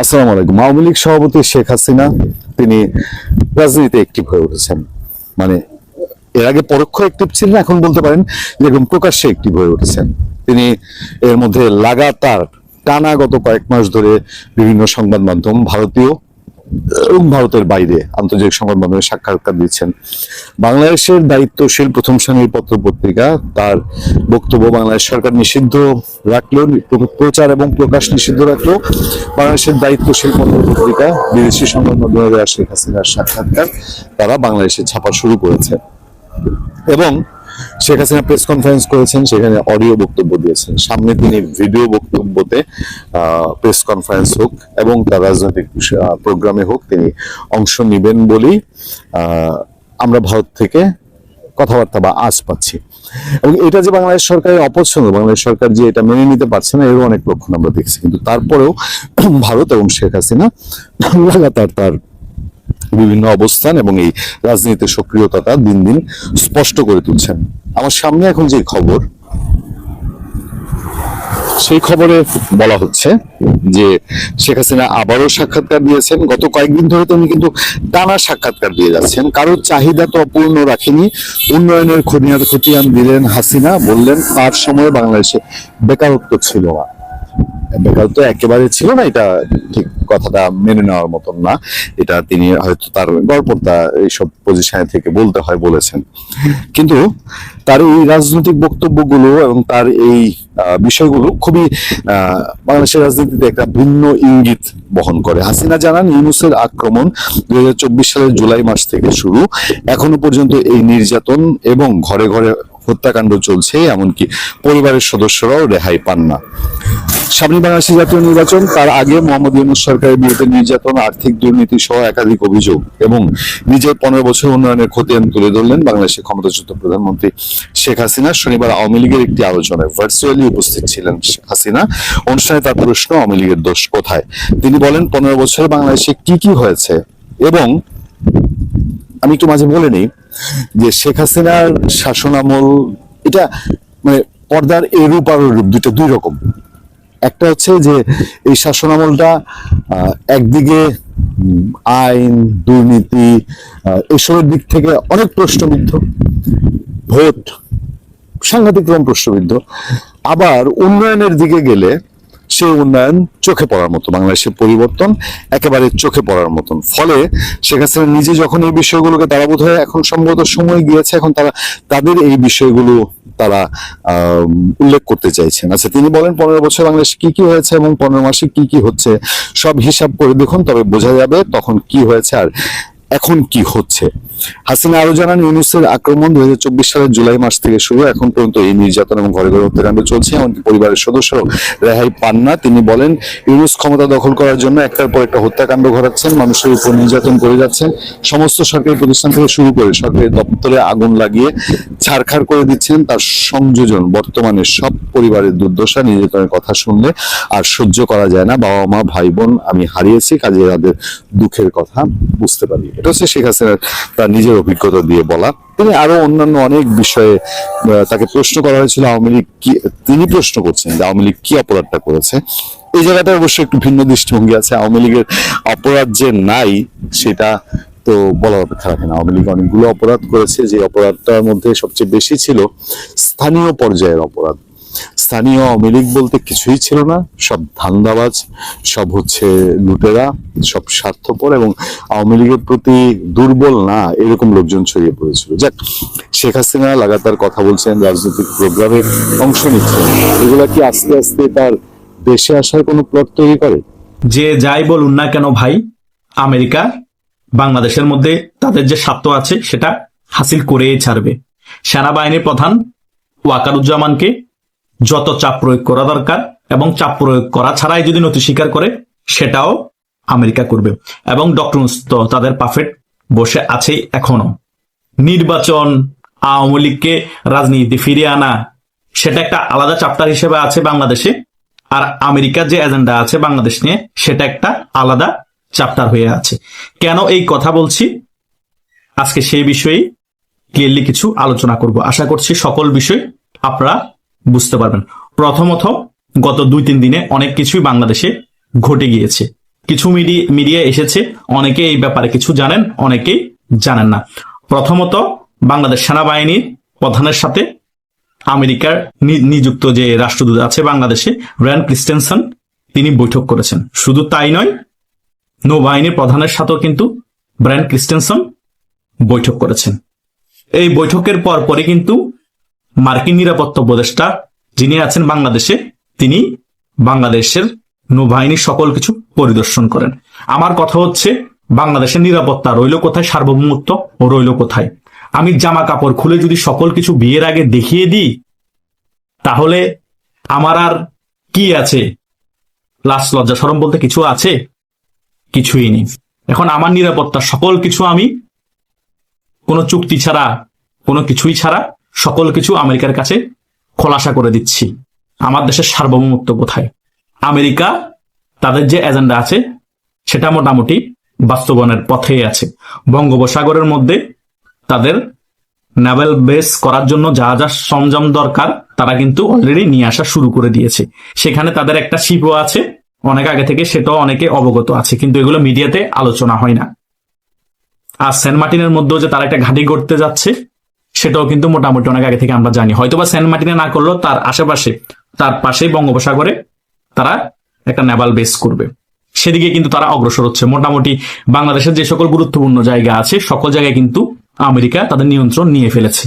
আসসালামু আলাইকুম। আওয়ামী লীগ সভাপতি শেখ হাসিনা তিনি রাজনীতিতে অ্যাক্টিভ হয়ে উঠেছেন। মানে এর আগে পরোক্ষ অ্যাক্টিভ ছিলেন, এখন বলতে পারেন যেরকম প্রকাশ্যে অ্যাক্টিভ হয়ে উঠেছেন। তিনি এর মধ্যে লাগাতার টানা গত কয়েক মাস ধরে বিভিন্ন সংবাদ মাধ্যম, ভারতীয় এবং ভারতের বাইরে আন্তর্জাতিক সংবাদ মাধ্যমে সাক্ষাৎকার দিচ্ছেন। বাংলাদেশের দায়িত্বশীল প্রথম শ্রেণীর পত্র পত্রিকা তার বক্তব্য বাংলাদেশ সরকার নিষিদ্ধ রাখলেও, প্রচার এবং প্রকাশ নিষিদ্ধ রাখলেও বাংলাদেশের দায়িত্বশীল পত্র পত্রিকা বিদেশি সংবাদ মাধ্যমে শেখ হাসিনার সাক্ষাৎকার তারা বাংলাদেশে ছাপা শুরু করেছে এবং শেখ হাসিনা প্রেস কনফারেন্স করেছেন, সেখানে অডিও বক্তব্য দিয়েছেন। সামনে তিনি ভিডিও বক্তব্যতে প্রেস কনফারেন্স হোক এবং তার রাজনৈতিক প্রোগ্রামে হোক তিনি অংশ নেবেন বলেই আমরা ভারত থেকে কথাবার্তা বা আজ পাচ্ছি। এবং এটা যে বাংলাদেশ সরকারের অপছন্দ, বাংলাদেশ সরকার যে এটা মেনে নিতে পারছে না, এরও অনেক লক্ষণ আমরা দেখছি। কিন্তু তারপরেও ভারত এবং শেখ হাসিনা লাগাতার তার বিভিন্ন অবস্থান এবং এই রাজনীতির সক্রিয়তাটা দিন দিন স্পষ্ট করে তুলছেন। আমার সামনে এখন যে খবর, সেই খবরে বলা হচ্ছে যে শেখ হাসিনা আবারও সাক্ষাৎকার দিয়েছেন। গত কয়েকদিন ধরে তিনি কিন্তু টানা সাক্ষাৎকার দিয়ে যাচ্ছেন। কারোর চাহিদা তো অপূর্ণ রাখেনি, উন্নয়নের খতিয়ান দিলেন হাসিনা। বললেন তার সময় বাংলাদেশে বেকারত্ব ছিল না। বেকারত্ব একেবারে ছিল না, এটা ঠিক কথাটা মেনে নেওয়ার মতন না। এটা তিনি হয়তো তার গল্পটা এইসব পজিশনে থেকে বলতে হয় বলেছেন। কিন্তু তার এই রাজনৈতিক বক্তব্যগুলো এবং তার এই বিষয়গুলো খুবই বাংলাদেশের রাজনীতিতে একটা ভিন্ন ইঙ্গিত বহন করে। হাসিনা জানান, ইউনূসের আক্রমণ 2024 সালের জুলাই মাস থেকে শুরু, এখনো পর্যন্ত এই নির্যাতন এবং ঘরে ঘরে হত্যাকাণ্ড চলছে, এমনকি পরিবারের সদস্যরাও রেহাই পান না। সামনে বাংলাদেশের জাতীয় নির্বাচন, তার আগে মোহাম্মদ ইউনূস সরকারের বিরুদ্ধে নির্যাতন, আর্থিক দুর্নীতি সহ একাধিক অভিযোগ এবং নিজের 15 বছর উন্নয়নের খতিয়ান তুলে ধরলেন বাংলাদেশের ক্ষমতাচ্যুত প্রধানমন্ত্রী শেখ হাসিনা। শনিবার আওয়ামী লীগের একটি আলোচনায় ভার্চুয়ালি উপস্থিত ছিলেন হাসিনা। অনুষ্ঠানে তার প্রশ্ন, আওয়ামী লীগের দোষ কোথায়? তিনি বলেন, 15 বছরে বাংলাদেশে কি কি হয়েছে। এবং আমি একটু মাঝে বলে নিই যে শেখ হাসিনার শাসনামল এটা মানে পর্দার এরূপ আর রূপ দুই রকম। একটা হচ্ছে যে এই শাসনামলটা একদিকে আইন, দুর্নীতি এসবের দিক থেকে অনেক প্রশ্নবিদ্ধ, ভোট সাংঘাতিক রকম প্রশ্নবিদ্ধ। আবার উন্নয়নের দিকে গেলে সেই উন্নয়ন চোখে পড়ার মতো, বাংলাদেশের পরিবর্তন একেবারে চোখে পড়ার মতন। ফলে শেখ হাসিনা নিজে যখন এই বিষয়গুলোকে, তারা বোধ হয় এখন সম্ভবত সময় গিয়েছে, এখন তারা তাদের এই বিষয়গুলো তারা উল্লেখ করতে চাইছেন। আচ্ছা, তিনি বলেন 15 বছর বাংলাদেশে কি কি হয়েছে এবং 15 মাসে কি কি হচ্ছে সব হিসাব করে দেখুন, তবে বোঝা যাবে তখন কি হয়েছে আর এখন কি হচ্ছে। হাসিনা আরো জানান, ইউনূসের আক্রমণ 2024 সালের জুলাই মাস থেকে শুরু, এখন পর্যন্ত এই নির্যাতন এবং ঘরে ঘরে হত্যাকাণ্ড চলছে, এমনকি পরিবারের সদস্যরাও রেহাই পান না। তিনি বলেন, ইউনূস ক্ষমতা দখল করার জন্য একটার পর একটা হত্যাকাণ্ড ঘটাচ্ছেন, মানুষের উপর নির্যাতন করে যাচ্ছেন, সমস্ত সরকারি প্রতিষ্ঠান থেকে শুরু করে সরকারি দপ্তরে আগুন লাগিয়ে ছারখার করে দিচ্ছেন। তার সংযোজন, বর্তমানে সব পরিবারের দুর্দশা, নির্যাতনের কথা শুনলে আর সহ্য করা যায় না। বাবা মা, ভাই বোন আমি হারিয়েছি, কাজে তাদের দুঃখের কথা বুঝতে পারি। এটা হচ্ছে শেখ হাসিনার তার নিজের অভিজ্ঞতা দিয়ে বলা। তিনি আরো অন্যান্য অনেক বিষয়ে তাকে প্রশ্ন করা হয়েছিল, আওয়ামী লীগ কি, তিনি প্রশ্ন করছেন যে আওয়ামী লীগ কি অপরাধটা করেছে। এই জায়গাটা অবশ্যই একটু ভিন্ন দৃষ্টিভঙ্গি আছে। আওয়ামী লীগের অপরাধ যে নাই সেটা তো বলার অপেক্ষা রাখে না। আওয়ামী লীগ অনেকগুলো অপরাধ করেছে, যে অপরাধটার মধ্যে সবচেয়ে বেশি ছিল স্থানীয় পর্যায়ের অপরাধ। স্থানীয় আওয়ামী লীগ বলতে কিছুই ছিল না, সব ধান্দাবাজ, সব হচ্ছে লুটেরা, সব স্বার্থপর এবং আওয়ামী লীগের প্রতি দুর্বল না এরকম লোকজন ছড়িয়ে পড়েছিল। যাক, শেখ হাসিনা লাগাতার কথা বলছেন, রাজনৈতিক প্রোগ্রামে অংশ নিচ্ছেন, এগুলা কি আস্তে আস্তে তার দেশে আসার কোনো প্লট তৈরি করে? যে যাই বলুন না কেন ভাই, আমেরিকা বাংলাদেশের মধ্যে তাদের যে স্বার্থ আছে সেটা হাসিল করেই ছাড়বে। সেনাবাহিনীর প্রধান ওয়াকারুজ্জামানকে যত চাপ প্রয়োগ করা দরকার এবং চাপ প্রয়োগ করা ছাড়াই যদি নথি স্বীকার করে সেটাও আমেরিকা করবে। এবং ডক্টর ইউনূস তো তাদের পাফেট বসে আছেই এখনো। নির্বাচন, আওয়ামী লীগকে রাজনীতি ফিরিয়ে আনা, সেটা একটা আলাদা চ্যাপ্টার হিসেবে আছে বাংলাদেশে। আর আমেরিকার যে এজেন্ডা আছে বাংলাদেশ নিয়ে, সেটা একটা আলাদা চ্যাপ্টার হয়ে আছে। কেন এই কথা বলছি, আজকে সেই বিষয়ে ক্লিয়ারলি কিছু আলোচনা করব। আশা করছি সকল বিষয় আপনারা বুঝতে পারবেন। প্রথমত, গত 2-3 দিনে অনেক কিছুই বাংলাদেশে ঘটে গিয়েছে। কিছু মিডিয়া এসেছে, অনেকে এই ব্যাপারে কিছু জানেন, অনেকেই জানেন না। প্রথমত, বাংলাদেশ সেনাবাহিনীর প্রধানের সাথে আমেরিকার নিযুক্ত যে রাষ্ট্রদূত আছে বাংলাদেশে, র্যান ক্রিস্টেনসন, তিনি বৈঠক করেছেন। শুধু তাই নয়, নৌবাহিনীর প্রধানের সাথেও কিন্তু ব্র্যান ক্রিস্টেনসন বৈঠক করেছেন। এই বৈঠকের পরই কিন্তু মার্কিন নিরাপত্তা উপদেষ্টা যিনি আছেন বাংলাদেশে, তিনি বাংলাদেশের নৌবাহিনীর সকল কিছু পরিদর্শন করেন। আমার কথা হচ্ছে, বাংলাদেশের নিরাপত্তা রইল কোথায়, সার্বভৌমত্ব ও রইল কোথায়? আমি জামা কাপড় খুলে যদি সকল কিছু বিয়ের আগে দেখিয়ে দিই, তাহলে আমার আর কি আছে? লাশ লজ্জা শরম বলতে কিছু আছে? কিছুই নেই। এখন আমার নিরাপত্তা সকল কিছু আমি কোনো চুক্তি ছাড়া, কোনো কিছুই ছাড়া সকল কিছু আমেরিকার কাছে খোলাসা করে দিচ্ছি। আমার দেশের সার্বভৌমত্ব কোথায়? আমেরিকা তাদের যে এজেন্ডা আছে সেটা মোটামুটি বাস্তবায়নের পথেই আছে। বঙ্গোপসাগরের মধ্যে তাদের নেভাল বেস করার জন্য যা যা সরঞ্জাম দরকার তারা কিন্তু অলরেডি নিয়ে আসা শুরু করে দিয়েছে। সেখানে তাদের একটা শিপও আছে অনেক আগে থেকে, সেটাও অনেকে অবগত আছে, কিন্তু এগুলো মিডিয়াতে আলোচনা হয় না। আর সেন্ট মার্টিনের মধ্যেও যে তারা একটা ঘাঁটি করতে যাচ্ছে, সেটাও কিন্তু মোটামুটি অনেক আগে থেকে আমরা জানি। হয়তোবা সেন্ট মার্টিনে না করলেও তার আশেপাশে, তার পাশেই বঙ্গোপসাগরে তারা একটা নেভাল বেস করবে। সেদিকে কিন্তু তারা অগ্রসর হচ্ছে। মোটামুটি বাংলাদেশের যে সকল গুরুত্বপূর্ণ জায়গা আছে, সকল জায়গায় কিন্তু আমেরিকা তাদের নিয়ন্ত্রণ নিয়ে ফেলেছে।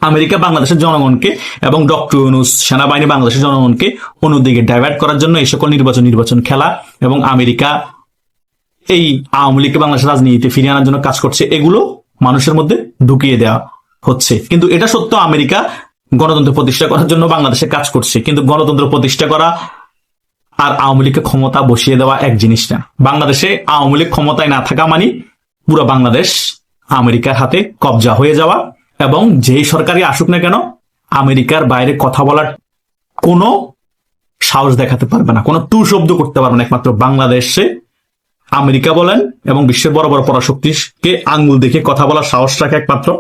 আমেরিকা বাংলাদেশের জনগণকে এবং ডক্টর ইউনূস সেনাবাহিনী বাংলাদেশের জনগণকে অন্যদিকে ডাইভার্ট করার জন্য এই সকল নির্বাচন খেলা, এবং আমেরিকা এই আওয়ামী লীগকে বাংলাদেশের রাজনীতিতে ফিরিয়ে আনার জন্য কাজ করছে, এগুলো মানুষের মধ্যে ঢুকিয়ে দেওয়া হচ্ছে। কিন্তু এটা সত্য, আমেরিকা গণতন্ত্র প্রতিষ্ঠা করার জন্য বাংলাদেশে কাজ করছে, কিন্তু গণতন্ত্র প্রতিষ্ঠা করা আর আওয়ামী লীগকে ক্ষমতা বসিয়ে দেওয়া এক জিনিস না। বাংলাদেশে আওয়ামী লীগ ক্ষমতায় না থাকা মানে পুরো বাংলাদেশ আমেরিকার হাতে কবজা হয়ে যাওয়া, এবং যেই সরকারই আসুক না কেন আমেরিকার বাইরে কথা বলার কোনো সাহস দেখাতে পারবে না, কোনো টু শব্দ করতে পারবে না। একমাত্র বাংলাদেশে আমেরিকা বলেন এবং বিশ্বের বড় বড় পরাশক্তিকে আঙ্গুল দেখে কথা বলার সাহস রাখে একমাত্র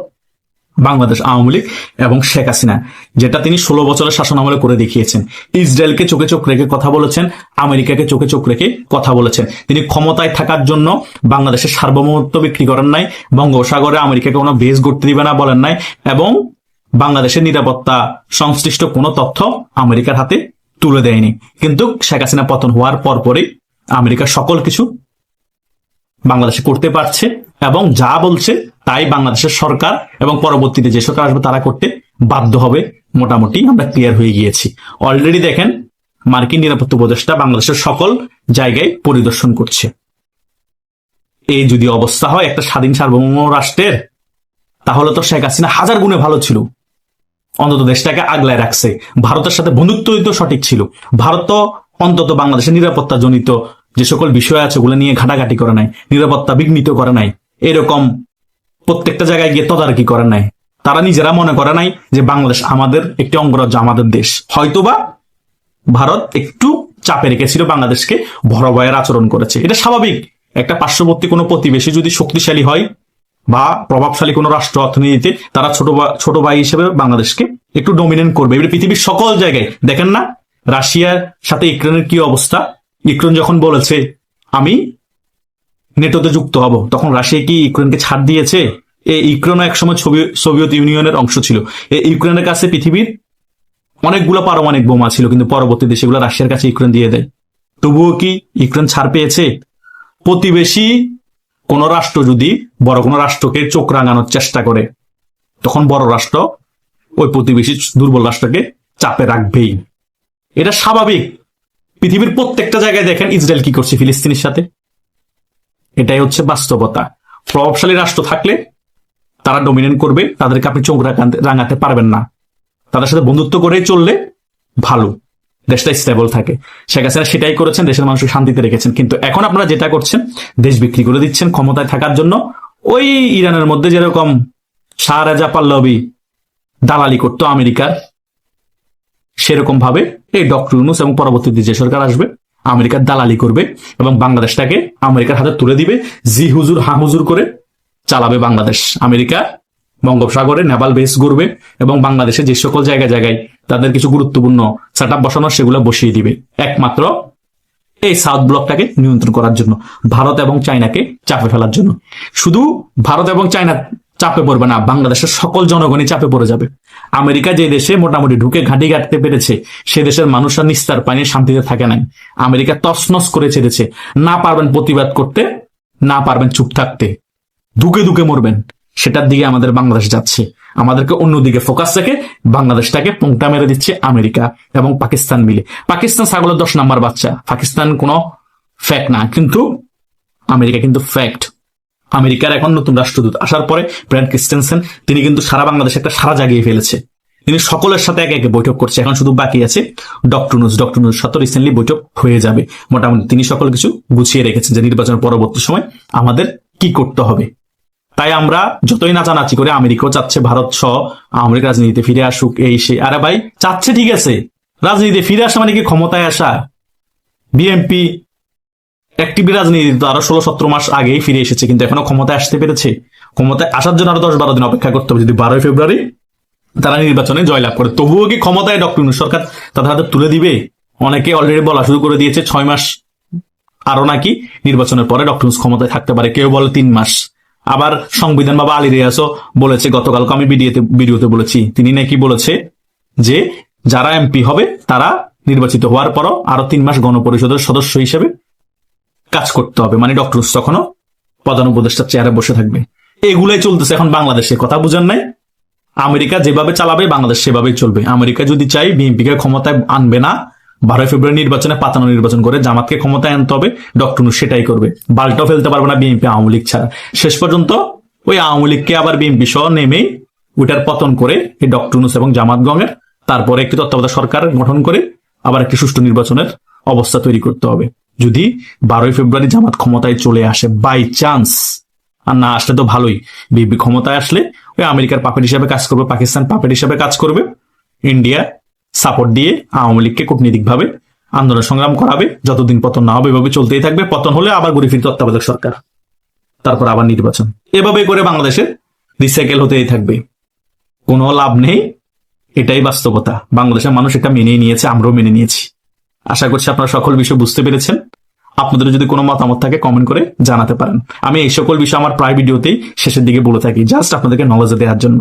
বাংলাদেশ আওয়ামী লীগ এবং শেখ হাসিনা, যেটা তিনি 16 বছরের শাসন আমলে করে দেখিয়েছেন। ইসরায়েলকে চোখে চোখ রেখে কথা বলেছেন, আমেরিকাকে চোখে চোখ রেখে কথা বলেছেন। তিনি ক্ষমতায় থাকার জন্য বাংলাদেশের সার্বভৌমত্ব বিক্রি করেন নাই, বঙ্গোপসাগরে আমেরিকাকে কোনো বেস গড়তে দিবে না বলেন নাই, এবং বাংলাদেশের নিরাপত্তা সংশ্লিষ্ট কোনো তথ্য আমেরিকার হাতে তুলে দেয়নি। কিন্তু শেখ হাসিনা পতন হওয়ার পরপরই আমেরিকা সকল কিছু বাংলাদেশে করতে পারছে, এবং যা বলছে তাই বাংলাদেশের সরকার এবং পরবর্তীতে যে সরকার আসবে তারা করতে বাধ্য হবে। মোটামুটি আমরা ক্লিয়ার হয়ে গিয়েছি। অলরেডি দেখেন মার্কিন নিরাপত্তা উপদেষ্টা বাংলাদেশের সকল জায়গায় পরিদর্শন করছে। এই যদি অবস্থা হয় একটা স্বাধীন সার্বভৌম রাষ্ট্রের, তাহলে তো শেখ হাসিনা হাজার গুণে ভালো ছিল, অন্তত দেশটাকে আগলায় রাখছে। ভারতের সাথে বন্ধুত্ব তো সঠিক ছিল। ভারত তো অন্তত বাংলাদেশের নিরাপত্তা জনিত যে সকল বিষয় আছে ওগুলো নিয়ে ঘাটাঘাটি করে নাই, নিরাপত্তা বিঘ্নিত করে নাই, এরকম প্রত্যেকটা জায়গায় গিয়ে তদারকি করে নাই। তারা নিজেরা মনে করে নাই যে বাংলাদেশ আমাদের একটি অঙ্গরাজ্য, আমাদের দেশ। হয়তোবা ভারত একটু চাপে রেখেছিল বাংলাদেশকে, বড় ভয়ের আচরণ করেছে, এটা স্বাভাবিক। একটা পার্শ্ববর্তী কোনো প্রতিবেশী যদি শক্তিশালী হয় বা প্রভাবশালী কোনো রাষ্ট্র অর্থনীতিতে, তারা ছোট ভাই হিসেবে বাংলাদেশকে একটু ডমিনেন্ট করবে। এবার পৃথিবীর সকল জায়গায় দেখেন না রাশিয়ার সাথে ইউক্রেনের কি অবস্থা। ইউক্রেন যখন বলেছে আমি নেটোতে যুক্ত হব, তখন রাশিয়া কি ইউক্রেনকে ছাড় দিয়েছে? এই ইউক্রেনও একসময় সোভিয়েত ইউনিয়নের অংশ ছিল। এই ইউক্রেনের কাছে পৃথিবীর অনেকগুলো পারমাণবিক বোমা ছিল, কিন্তু পরবর্তীতে সেগুলো রাশিয়ার কাছে ইউক্রেন দিয়ে দেয়। তবুও কি ইউক্রেন ছাড় পেয়েছে? প্রতিবেশী কোন রাষ্ট্র যদি বড় কোনো রাষ্ট্রকে চোখ রাঙানোর চেষ্টা করে, তখন বড় রাষ্ট্র ওই প্রতিবেশী দুর্বল রাষ্ট্রকে চাপে রাখবেই, এটা স্বাভাবিক। পৃথিবীর প্রত্যেকটা জায়গায় দেখেন ইসরায়েল কি করছে ফিলিস্তিনের সাথে। এটাই হচ্ছে বাস্তবতা। প্রভাবশালী রাষ্ট্র থাকলে তারা ডমিনেন্ট করবে, তাদেরকে আপনি চোখ রাঙাতে পারবেন না। তাদের সাথে বন্ধুত্ব করে চললে ভালো, দেশটা স্টেবল থাকে। শেখ হাসিনা সেটাই করেছেন, দেশের মানুষকে শান্তিতে রেখেছেন। কিন্তু এখন আপনারা যেটা করছেন, দেশ বিক্রি করে দিচ্ছেন ক্ষমতায় থাকার জন্য। ওই ইরানের মধ্যে যেরকম শাহরাজা পাল্লবী দালালি করতো আমেরিকার, সেরকম ভাবে এই ডক্টর ইউনূস এবং পরবর্তীতে যে সরকার আসবে আমেরিকার দালালি করবে এবং বাংলাদেশটাকে আমেরিকার হাতে তুলে দিবে। জি হুজুর হা হুজুর করে চালাবে বাংলাদেশ। আমেরিকা বঙ্গোপসাগরে নেভাল বেস গড়বে এবং বাংলাদেশে যে সকল জায়গায় তাদের কিছু গুরুত্বপূর্ণ সেট আপ বসানো সেগুলো বসিয়ে দিবে। একমাত্র এই সাউথ ব্লকটাকে নিয়ন্ত্রণ করার জন্য, ভারত এবং চায়নাকে চাপে ফেলার জন্য। শুধু ভারত এবং চায়না চাপে পড়বে না, বাংলাদেশের সকল জনগণই চাপে পড়ে যাবে। আমেরিকা যে দেশে মোটামুটি ঢুকে ঘাঁটি গাঁটতে পেরেছে, সে দেশের মানুষরা নিস্তার পায়নি, শান্তিতে থাকে নাই। আমেরিকা তছনছ করে ছেড়েছে। না পারবেন প্রতিবাদ করতে, না পারবেন চুপ থাকতে, ধুকে ধুকে মরবেন। সেটার দিকে আমাদের বাংলাদেশ যাচ্ছে। আমাদেরকে অন্যদিকে ফোকাস রেখে বাংলাদেশটাকে পোংটা মেরে দিচ্ছে আমেরিকা এবং পাকিস্তান মিলে। পাকিস্তান ছাগলের 10 নম্বর বাচ্চা। পাকিস্তান কোনো ফ্যাক্ট না, কিন্তু আমেরিকা কিন্তু ফ্যাক্ট। আমেরিকার এখন নতুন রাষ্ট্রদূত আসার পরে ব্র্যাড ক্রিস্টেনসেন, তিনি কিন্তু সারা বাংলাদেশে একটা সারা জাগিয়ে ফেলেছে। তিনি সকলের সাথে একে একে বৈঠক করছে। এখন শুধু বাকি আছে ডক্টর নুস সাথে রিসেন্টলি বৈঠক হয়ে যাবে। মোটামুটি তিনি সকল কিছু গুছিয়ে রেখেছেন যে নির্বাচনের পরবর্তী সময় আমাদের কি করতে হবে। তাই আমরা যতই নাচানাচি করে, আমেরিকাও চাচ্ছে ভারত সহ আমেরিকা রাজনীতিতে ফিরে আসুক, এই সে। আরে ভাই, চাচ্ছে ঠিক আছে, রাজনীতিতে ফিরে আসা মানে কি ক্ষমতায় আসা? বিএনপি অ্যাক্টিভ রাজনীতি তো আরো 16-17 মাস আগেই ফিরে এসেছে, কিন্তু এখনো ক্ষমতায় আসতে পেরেছে? ক্ষমতায় আসার জন্য আরো 10-12 দিন অপেক্ষা করতে হবে। যদি 12 ফেব্রুয়ারি তারা নির্বাচনে জয়লাভ করে, তবুও কি ক্ষমতায় ডক্টর ইউনূস সরকার তাদের হাতে তুলে দিবে? অনেকে অলরেডি বলা শুরু করে দিয়েছে 6 মাস আরো নাকি নির্বাচনের পরে ডক্টর ইউনূস ক্ষমতায় থাকতে পারে, কেউ বলে 3 মাস। আবার সংবিধান বাবা আলী রিয়াজও বলেছে, গতকালকে আমি ভিডিওতে বলেছি, তিনি নাকি বলেছে যে যারা এমপি হবে তারা নির্বাচিত হওয়ার পরও আরো 3 মাস গণপরিষদের সদস্য হিসেবে কাজ করতে হবে। মানে ডক্টর ইউনূস তখনও প্রধান উপদেষ্টার চেয়ারে বসে থাকবে। এগুলাই চলতেছে এখন বাংলাদেশে। কথা বুঝেন নাই? আমেরিকা যেভাবে চালাবে বাংলাদেশ সেভাবেই চলবে। আমেরিকা যদি চাই বিএনপিকে ক্ষমতায় আনবে না, 12 ফেব্রুয়ারি নির্বাচনে পাতানো নির্বাচন করে জামাতকে ক্ষমতায় আনতে হবে, ডক্টর ইউনূস সেটাই করবে। বালটাও ফেলতে পারবে না বিএনপি আওয়ামী লীগ ছাড়া। শেষ পর্যন্ত ওই আওয়ামী লীগকে আবার বিএনপি সহ নেমেই ওইটার পতন করে এই ডক্টর ইউনূস এবং জামাত গঙের তারপরে একটি তত্ত্বাবধায়ক সরকার গঠন করে আবার একটি সুষ্ঠু নির্বাচনের অবস্থা তৈরি করতে হবে। যদি 12 ফেব্রুয়ারি জামাত ক্ষমতায় চলে আসে বাই চান্স, আর না আসলে তো ভালোই, বিএনপি ক্ষমতায় আসলে ওই আমেরিকার পাপেট হিসাবে কাজ করবে, পাকিস্তান পাপেট হিসাবে কাজ করবে, ইন্ডিয়া সাপোর্ট দিয়ে আওয়ামী লীগকে কূটনীতিকভাবে আন্দোলন সংগ্রাম করাবে। যতদিন পতন না হবে এভাবে চলতেই থাকবে। পতন হলে আবার ঘুরে ফিরে তত্ত্বাবধায়ক সরকার, তারপর আবার নির্বাচন। এভাবে করে বাংলাদেশে রিসাইকেল হতেই থাকবে, কোনো লাভ নেই। এটাই বাস্তবতা। বাংলাদেশের মানুষ এটা মেনে নিয়েছে, আমরাও মেনে নিয়েছি। আশা করছি আপনারা সকল বিষয় বুঝতে পেরেছেন। আপনাদের যদি কোনো মতামত থাকে কমেন্ট করে জানাতে পারেন। আমি এই সকল বিষয় আমার প্রায় ভিডিওতেই শেষের দিকে বলে থাকি, জাস্ট আপনাদেরকে নলেজ দেওয়ার জন্য।